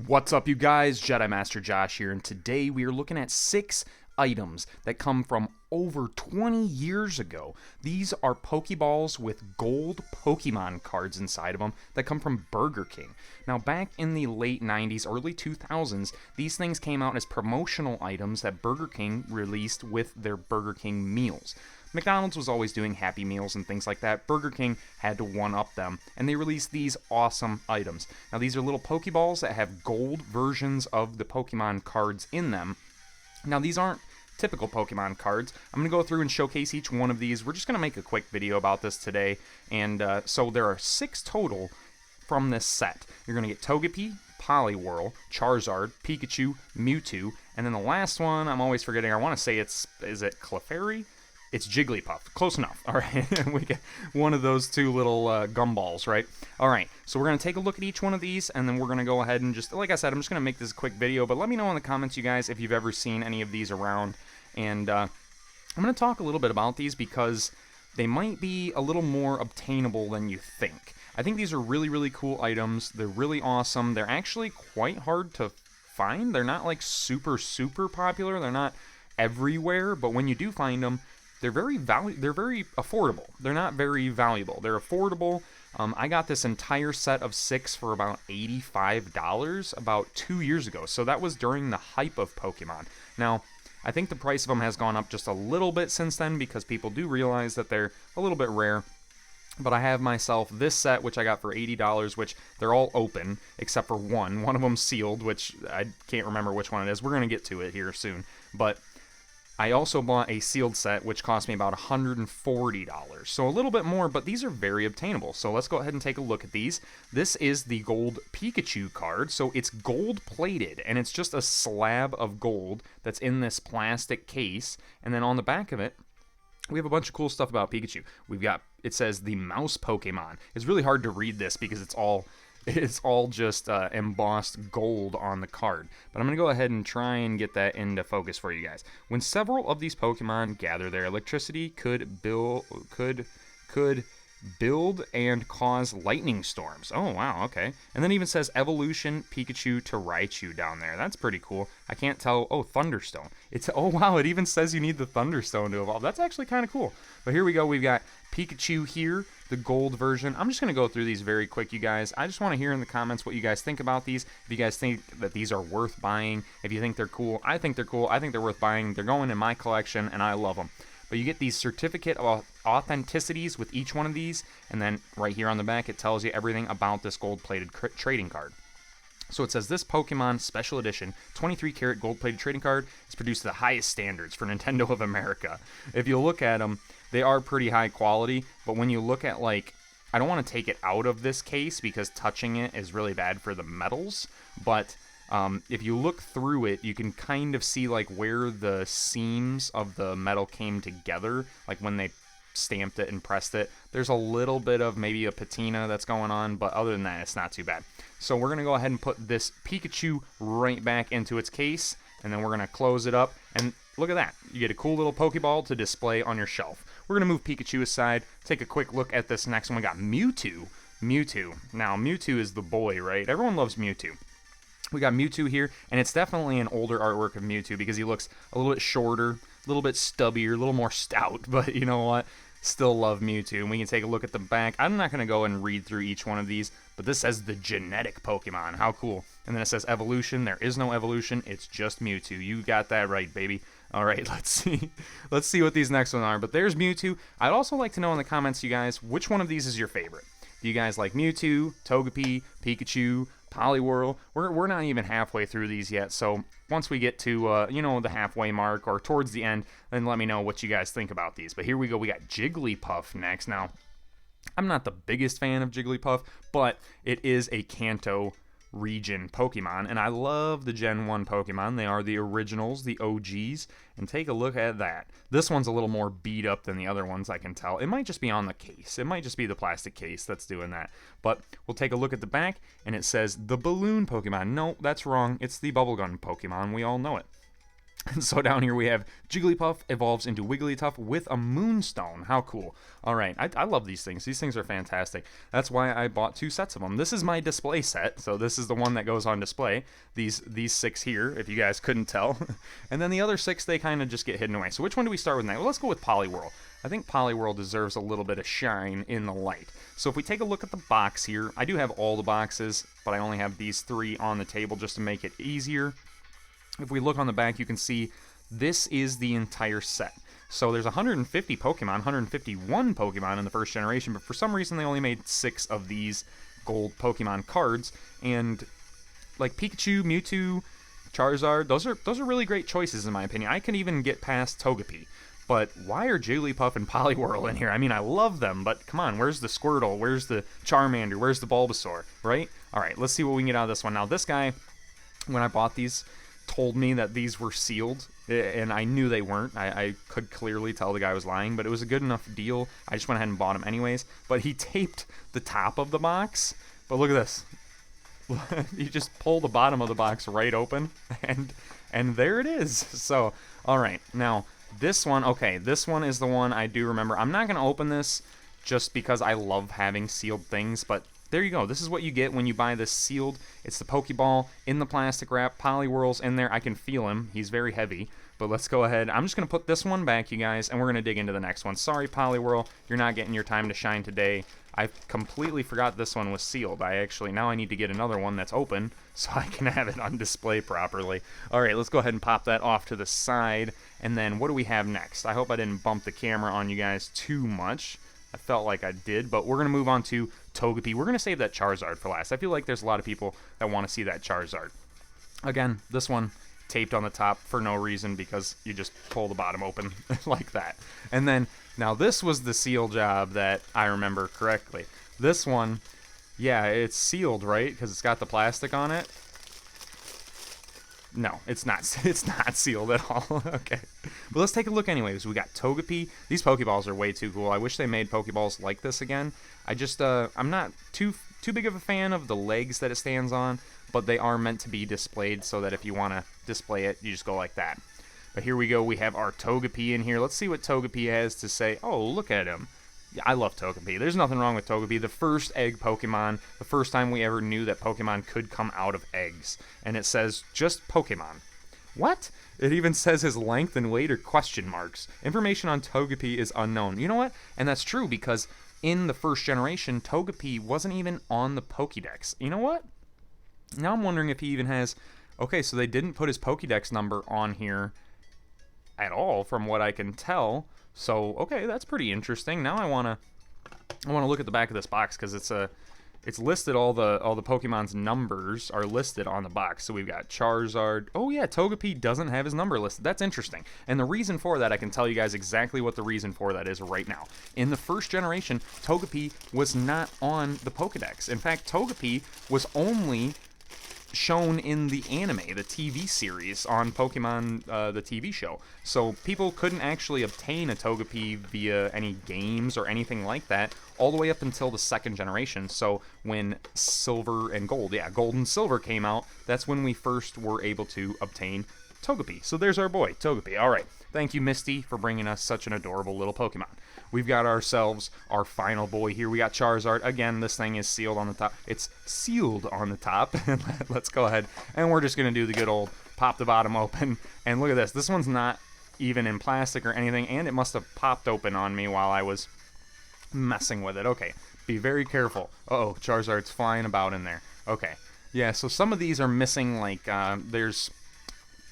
What's up, you guys? Jedi Master Josh here, and today we are looking at 6 items that come from over 20 years ago. These are Pokeballs with gold Pokemon cards inside of them that come from Burger King. Now, back in the late 90s, early 2000s, these things came out as promotional items that Burger King released with their Burger King meals. McDonald's was always doing Happy Meals and things like that. Burger King had to one-up them, and they released these awesome items. Now, these are little Pokeballs that have gold versions of the Pokemon cards in them. Now, these aren't typical Pokemon cards. I'm going to go through and showcase each one of these. We're just going to make a quick video about this today, and so there are 6 total from this set. You're going to get Togepi, Poliwhirl, Charizard, Pikachu, Mewtwo, and then the last one, I'm always forgetting. I want to say is it Clefairy? It's Jigglypuff. Close enough. All right, we get one of those 2 little gumballs, right? All right, so we're going to take a look at each one of these, and then we're going to go ahead and just, like I said, I'm just going to make this a quick video, but let me know in the comments, you guys, if you've ever seen any of these around. And I'm going to talk a little bit about these because they might be a little more obtainable than you think. I think these are really, really cool items. They're really awesome. They're actually quite hard to find. They're not like super, super popular. They're not everywhere, but when you do find them, they're very affordable. They're not very valuable. They're affordable. I got this entire set of 6 for about $85 about 2 years ago. So that was during the hype of Pokemon. Now, I think the price of them has gone up just a little bit since then because people do realize that they're a little bit rare. But I have myself this set, which I got for $80, which they're all open, except for one. One of them sealed, which I can't remember which one it is. We're going to get to it here soon. But I also bought a sealed set, which cost me about $140. So a little bit more, but these are very obtainable. So let's go ahead and take a look at these. This is the gold Pikachu card. So it's gold plated, and it's just a slab of gold that's in this plastic case. And then on the back of it, we have a bunch of cool stuff about Pikachu. It says the mouse Pokemon. It's really hard to read this because it's all just embossed gold on the card. But I'm going to go ahead and try and get that into focus for you guys. When several of these Pokemon gather their electricity could build and cause lightning storms. Oh, wow, okay. And then it even says Evolution Pikachu to Raichu down there. That's pretty cool. I can't tell. Oh, Thunderstone. Oh, wow, it even says you need the Thunderstone to evolve. That's actually kind of cool. But here we go. We've got Pikachu here, the gold version. I'm just going to go through these very quick, you guys. I just want to hear in the comments what you guys think about these. If you guys think that these are worth buying, if you think they're cool. I think they're cool. I think they're worth buying. They're going in my collection, and I love them. But you get these certificate of authenticities with each one of these, and then right here on the back, it tells you everything about this gold-plated trading card. So it says, this Pokemon Special Edition 23-karat gold-plated trading card is produced to the highest standards for Nintendo of America. If you look at them, they are pretty high quality, but when you look at, like, I don't want to take it out of this case because touching it is really bad for the metals, but if you look through it, you can kind of see like where the seams of the metal came together, like when they stamped it and pressed it. There's a little bit of maybe a patina that's going on, but other than that, it's not too bad. So we're going to go ahead and put this Pikachu right back into its case, and then we're going to close it up, and look at that. You get a cool little Pokeball to display on your shelf. We're going to move Pikachu aside, take a quick look at this next one. We got Mewtwo. Now, Mewtwo is the boy, right? Everyone loves Mewtwo. We got Mewtwo here, and it's definitely an older artwork of Mewtwo because he looks a little bit shorter, a little bit stubbier, a little more stout, but you know what? Still love Mewtwo. And we can take a look at the back. I'm not going to go and read through each one of these, but this says the genetic Pokemon. How cool. And then it says evolution. There is no evolution. It's just Mewtwo. You got that right, baby. All right, let's see. Let's see what these next ones are. But there's Mewtwo. I'd also like to know in the comments, you guys, which one of these is your favorite? Do you guys like Mewtwo, Togepi, Pikachu, Poliwhirl? We're not even halfway through these yet, so once we get to, the halfway mark or towards the end, then let me know what you guys think about these. But here we go. We got Jigglypuff next. Now, I'm not the biggest fan of Jigglypuff, but it is a Kanto region Pokemon, and I love the Gen 1 Pokemon. They are the originals, the OGs, and take a look at that. This one's a little more beat up than the other ones, I can tell. It might just be on the case. It might just be the plastic case that's doing that. But we'll take a look at the back, and it says the Balloon Pokemon. No, that's wrong. It's the Bubblegum Pokemon. We all know it. And so down here we have Jigglypuff evolves into Wigglytuff with a Moonstone. How cool. All right, I love these things. These things are fantastic. That's why I bought 2 sets of them. This is my display set, so this is the one that goes on display. These 6 here, if you guys couldn't tell. And then the other 6, they kind of just get hidden away. So which one do we start with now? Well, let's go with Poliwhirl. I think Poliwhirl deserves a little bit of shine in the light. So if we take a look at the box here, I do have all the boxes, but I only have these 3 on the table just to make it easier. If we look on the back, you can see this is the entire set. So there's 150 Pokemon, 151 Pokemon in the first generation, but for some reason they only made 6 of these gold Pokemon cards. And like Pikachu, Mewtwo, Charizard, those are really great choices in my opinion. I can even get past Togepi. But why are Jigglypuff and Poliwhirl in here? I mean, I love them, but come on, where's the Squirtle? Where's the Charmander? Where's the Bulbasaur? Right? All right, let's see what we can get out of this one. Now, this guy, when I bought these, told me that these were sealed, and I knew they weren't. I could clearly tell the guy was lying, but it was a good enough deal. I just went ahead and bought them anyways. But he taped the top of the box. But look at this. You just pull the bottom of the box right open, and there it is. So, all right, now this one, okay, this one is the one I do remember. I'm not going to open this just because I love having sealed things, but there you go. This is what you get when you buy this sealed. It's the Pokeball in the plastic wrap. Poliwhirl's in there. I can feel him. He's very heavy. But let's go ahead. I'm just going to put this one back, you guys, and we're going to dig into the next one. Sorry, Poliwhirl. You're not getting your time to shine today. I completely forgot this one was sealed. Now I need to get another one that's open so I can have it on display properly. All right, let's go ahead and pop that off to the side. And then what do we have next? I hope I didn't bump the camera on you guys too much. I felt like I did, but we're going to move on to Togepi. We're going to save that Charizard for last. I feel like there's a lot of people that want to see that Charizard. Again, this one taped on the top for no reason because you just pull the bottom open like that. And then, now this was the seal job that I remember correctly. This one, yeah, it's sealed, right? Because it's got the plastic on it. No, it's not. It's not sealed at all. Okay, but let's take a look anyways. We got Togepi. These Pokeballs are way too cool. I wish they made Pokeballs like this again. I'm not too big of a fan of the legs that it stands on, but they are meant to be displayed so that if you want to display it, you just go like that. But here we go. We have our Togepi in here. Let's see what Togepi has to say. Oh, look at him. Yeah, I love Togepi. There's nothing wrong with Togepi. The first egg Pokemon, the first time we ever knew that Pokemon could come out of eggs. And it says, just Pokemon. What? It even says his length and weight are question marks. Information on Togepi is unknown. You know what? And that's true because in the first generation, Togepi wasn't even on the Pokédex. You know what? Now I'm wondering if he even has... Okay, so they didn't put his Pokédex number on here at all, from what I can tell. So, okay, that's pretty interesting. Now I want to look at the back of this box because it's listed, all the Pokemon's numbers are listed on the box. So we've got Charizard. Oh yeah, Togepi doesn't have his number listed. That's interesting. And the reason for that, I can tell you guys exactly what the reason for that is right now. In the first generation, Togepi was not on the Pokedex. In fact, Togepi was only shown in the anime, the TV series on Pokemon, the TV show. So people couldn't actually obtain a Togepi via any games or anything like that all the way up until the second generation. So when Silver and Gold, yeah, Gold and Silver came out, that's when we first were able to obtain Togepi. So there's our boy, Togepi. All right. Thank you, Misty, for bringing us such an adorable little Pokemon. We've got ourselves our final boy here. We got Charizard. Again, this thing is sealed on the top. It's sealed on the top. Let's go ahead, and we're just going to do the good old pop the bottom open. And look at this. This one's not even in plastic or anything, and it must have popped open on me while I was messing with it. Okay, be very careful. Uh-oh, Charizard's flying about in there. Okay, yeah, so some of these are missing, like, there's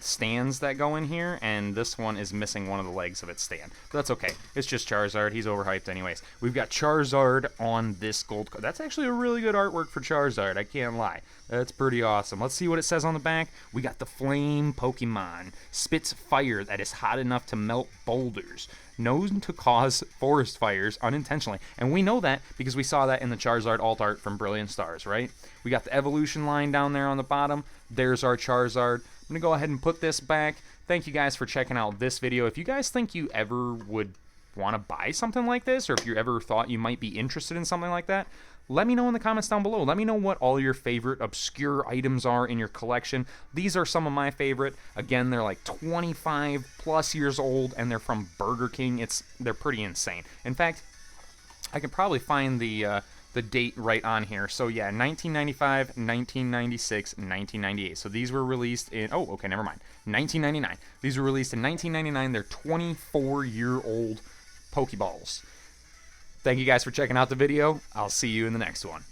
stands that go in here, and this one is missing one of the legs of its stand. But that's okay. It's just Charizard. He's overhyped anyways. We've got Charizard on this gold card. That's actually a really good artwork for Charizard. I can't lie. That's pretty awesome. Let's see what it says on the back. We got the Flame Pokemon. Spits fire that is hot enough to melt boulders. Known to cause forest fires unintentionally. And we know that because we saw that in the Charizard alt art from Brilliant Stars, right? We got the evolution line down there on the bottom. There's our Charizard. I'm going to go ahead and put this back. Thank you guys for checking out this video. If you guys think you ever would want to buy something like this, or if you ever thought you might be interested in something like that, let me know in the comments down below. Let me know what all your favorite obscure items are in your collection. These are some of my favorite. Again, they're like 25 plus years old, and they're from Burger King. They're pretty insane. In fact, I can probably find the date right on here. So yeah, 1995, 1996, 1998. So these were released in, oh, okay, never mind, 1999. These were released in 1999. They're 24-year-old Pokeballs. Thank you guys for checking out the video. I'll see you in the next one.